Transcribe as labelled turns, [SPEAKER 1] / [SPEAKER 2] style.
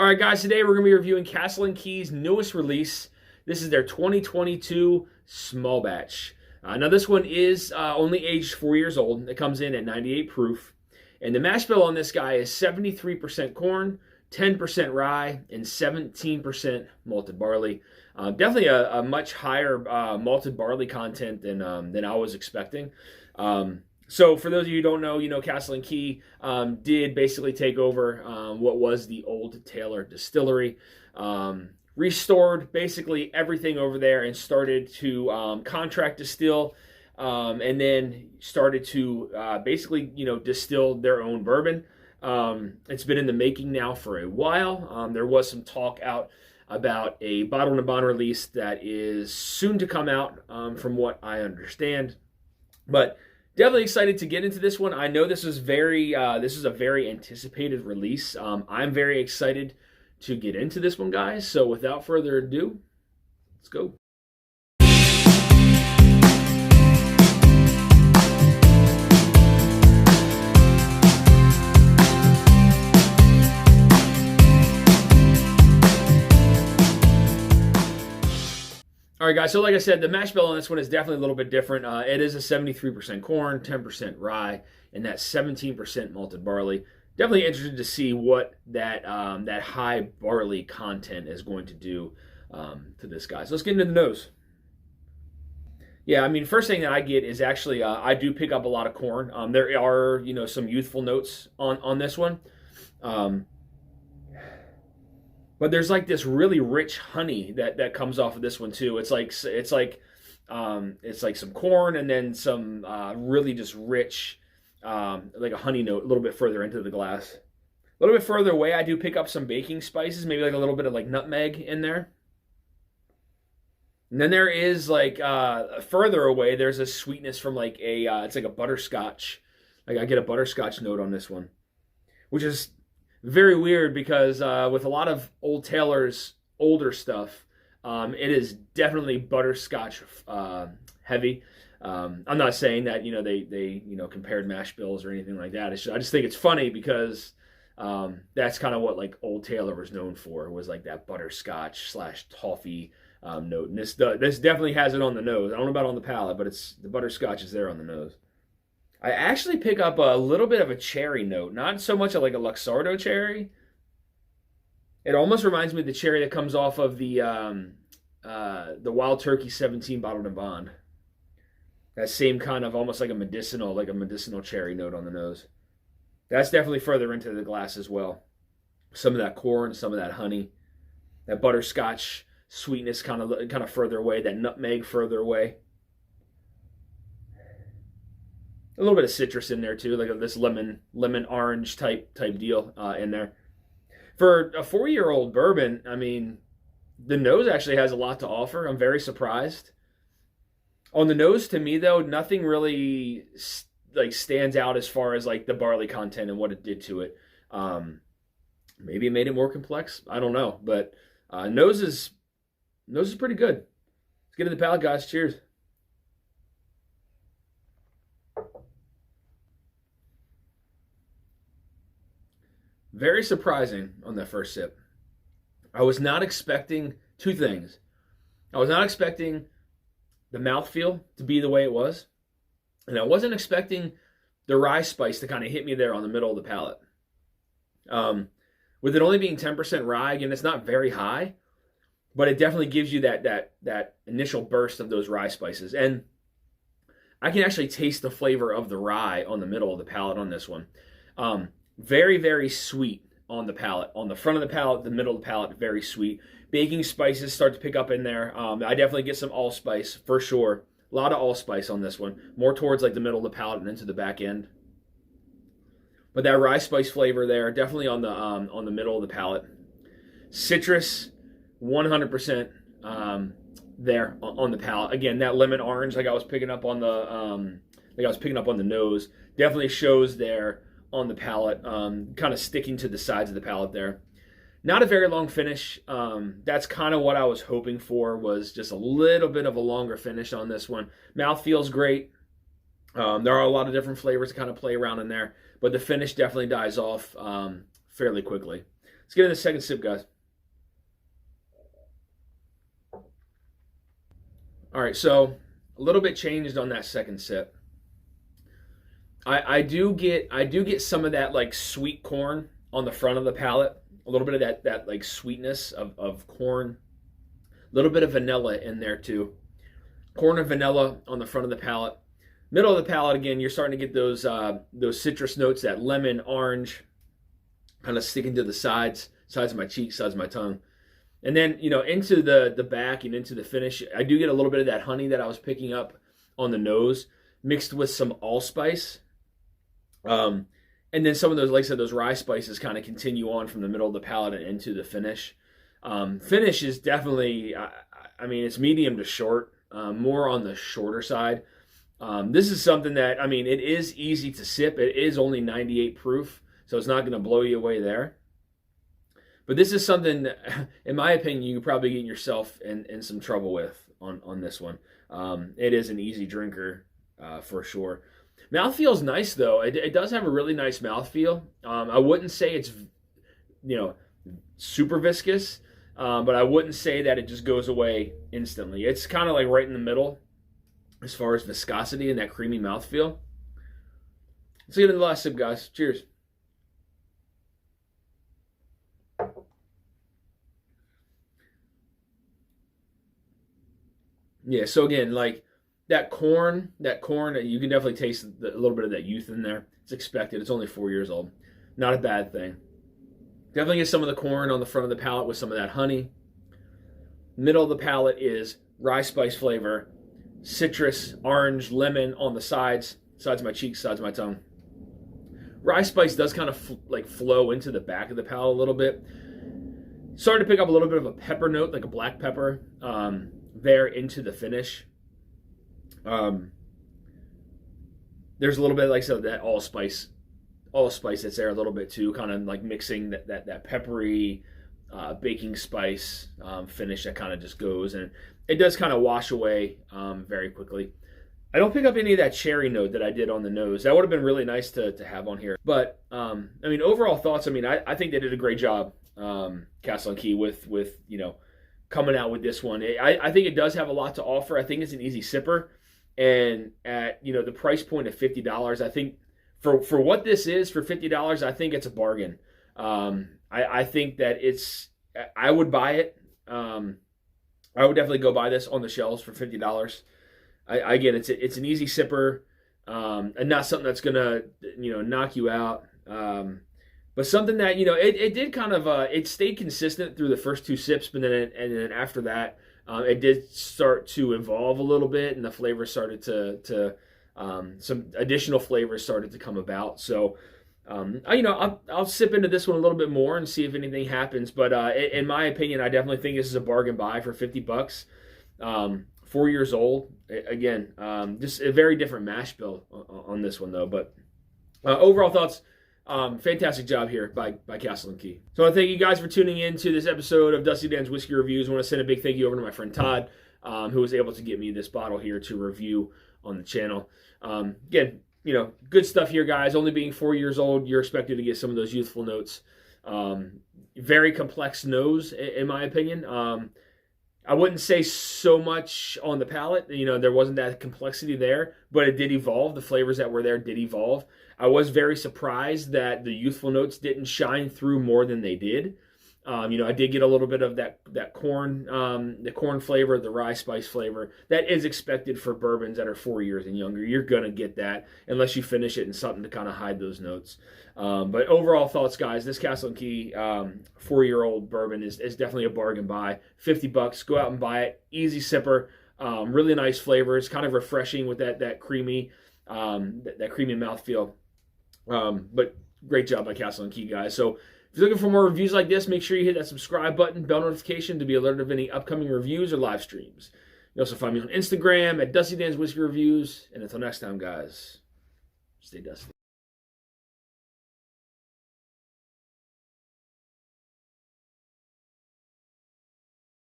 [SPEAKER 1] All right, guys, today we're going to be reviewing Castle Key's newest release. This is their 2022 small batch. Now, this one is only aged 4 years old. It comes in at 98 proof. And the mash bill on this guy is 73% corn, 10% rye, and 17% malted barley. Definitely a much higher malted barley content than I was expecting. So for those of you who don't know, Castle Key did basically take over what was the old Taylor Distillery, restored basically everything over there and started to contract distill, and then started to basically, distill their own bourbon. It's been in the making now for a while. There was some talk out about a bottle and bond release that is soon to come out, from what I understand. But definitely excited to get into this one. I know this is a very anticipated release. I'm very excited to get into this one, guys. So without further ado, let's go. All right, guys, so like I said, the mash bill on this one is definitely a little bit different. It is a 73% corn, 10% rye, and that 17% malted barley. Definitely interested to see what that high barley content is going to do to this guy. So let's get into the nose. Yeah, I mean, first thing that I get is actually I do pick up a lot of corn. There are some youthful notes on this one. But there's like this really rich honey that comes off of this one too. It's like some corn and then some really just rich, like a honey note a little bit further into the glass. A little bit further away, I do pick up some baking spices, maybe like a little bit of like nutmeg in there. And then there is like further away, there's a sweetness from like it's like a butterscotch. Like I get a butterscotch note on this one, which is very weird because with a lot of old Taylor's older stuff, it is definitely butterscotch heavy. I'm not saying that they compared mash bills or anything like that. I just think it's funny because that's kind of what like old Taylor was known for, was like that butterscotch / toffee note. And this definitely has it on the nose. I don't know about on the palate, but the butterscotch is there on the nose. I actually pick up a little bit of a cherry note, not so much like a Luxardo cherry. It almost reminds me of the cherry that comes off of the Wild Turkey 17 bottled and bond. That same kind of almost like a medicinal cherry note on the nose. That's definitely further into the glass as well. Some of that corn, some of that honey, that butterscotch sweetness kind of further away, that nutmeg further away. A little bit of citrus in there too, like this lemon orange type deal in there. For a 4-year-old bourbon, I mean, the nose actually has a lot to offer. I'm very surprised. On the nose, to me though, nothing really like stands out as far as like the barley content and what it did to it. Maybe it made it more complex. I don't know, but nose is pretty good. Let's get in the palate, guys. Cheers. Very surprising on that first sip. I was not expecting two things. I was not expecting the mouthfeel to be the way it was, and I wasn't expecting the rye spice to kind of hit me there on the middle of the palate. With it only being 10% rye, again, it's not very high, but it definitely gives you that initial burst of those rye spices. And I can actually taste the flavor of the rye on the middle of the palate on this one. Very, very sweet on the palate. On the front of the palate, the middle of the palate, very sweet. Baking spices start to pick up in there. I definitely get some allspice for sure. A lot of allspice on this one. More towards like the middle of the palate and into the back end. But that rye spice flavor there, definitely on the middle of the palate. Citrus, 100% there on the palate. Again, that lemon orange, like I was picking up on the nose, definitely shows there on the palate, kind of sticking to the sides of the palate there. Not a very long finish. That's kind of what I was hoping for, was just a little bit of a longer finish on this one. Mouth feels great. There are a lot of different flavors to kind of play around in there, but the finish definitely dies off fairly quickly. Let's get into the second sip, guys. All right, so a little bit changed on that second sip. I do get some of that like sweet corn on the front of the palate, a little bit of that like sweetness of corn, a little bit of vanilla in there too. Corn and vanilla on the front of the palate. Middle of the palate, again, you're starting to get those citrus notes, that lemon, orange, kind of sticking to the sides of my cheeks, sides of my tongue. And then, into the back and into the finish, I do get a little bit of that honey that I was picking up on the nose, mixed with some allspice. And then some of those, like I said, those rye spices kind of continue on from the middle of the palate and into the finish. Finish is definitely, it's medium to short, more on the shorter side. This is something that, it is easy to sip. It is only 98 proof, so it's not going to blow you away there. But this is something, in my opinion, you could probably get yourself in some trouble with on this one. It is an easy drinker for sure. Mouthfeel's nice, though. It does have a really nice mouthfeel. I wouldn't say it's, super viscous, but I wouldn't say that it just goes away instantly. It's kind of like right in the middle as far as viscosity and that creamy mouthfeel. Let's get into the last sip, guys. Cheers. Yeah, so again, like that corn, you can definitely taste a little bit of that youth in there. It's expected. It's only 4 years old. Not a bad thing. Definitely get some of the corn on the front of the palate with some of that honey. Middle of the palate is rye spice flavor, citrus, orange, lemon on the sides of my cheeks, sides of my tongue. Rye spice does kind of flow into the back of the palate a little bit. Starting to pick up a little bit of a pepper note, like a black pepper, there into the finish. There's a little bit, like I said, that allspice that's there a little bit too, kind of like mixing that peppery baking spice finish that kind of just goes, and it does kind of wash away very quickly. I don't pick up any of that cherry note that I did on the nose. That would have been really nice to have on here. But, overall thoughts, I think they did a great job, Castle Key, with coming out with this one. I think it does have a lot to offer. I think it's an easy sipper. And at, the price point of $50, I think for what this is, for $50, I think it's a bargain. I think that I would buy it. I would definitely go buy this on the shelves for $50. Again, it's an easy sipper, and not something that's gonna knock you out. But something that it did kind of it stayed consistent through the first two sips, but then after that, it did start to evolve a little bit, and the flavors started to some additional flavors started to come about. So I'll sip into this one a little bit more and see if anything happens. But in my opinion, I definitely think this is a bargain buy for $50. 4 years old. Again, just a very different mash bill on this one, though. But overall thoughts, fantastic job here by Castle Key. So I thank you guys for tuning in to this episode of Dusty Dan's Whiskey Reviews. I want to send a big thank you over to my friend Todd, who was able to get me this bottle here to review on the channel. Again, good stuff here, guys. Only being 4 years old, you're expected to get some of those youthful notes. Very complex nose, in my opinion. I wouldn't say so much on the palate. There wasn't that complexity there, but it did evolve. The flavors that were there did evolve. I was very surprised that the youthful notes didn't shine through more than they did. I did get a little bit of that corn, the corn flavor, the rye spice flavor. That is expected for bourbons that are 4 years and younger. You're going to get that unless you finish it in something to kind of hide those notes. But overall thoughts, guys, this Castle Key 4-year-old bourbon is definitely a bargain buy. $50, go out and buy it. Easy sipper, really nice flavors, kind of refreshing with that creamy mouthfeel. But great job by Castle Key, guys. So if you're looking for more reviews like this, make sure you hit that subscribe button, bell notification to be alerted of any upcoming reviews or live streams. You also find me on Instagram at Dusty Dan's Whiskey Reviews. And until next time, guys, stay dusty.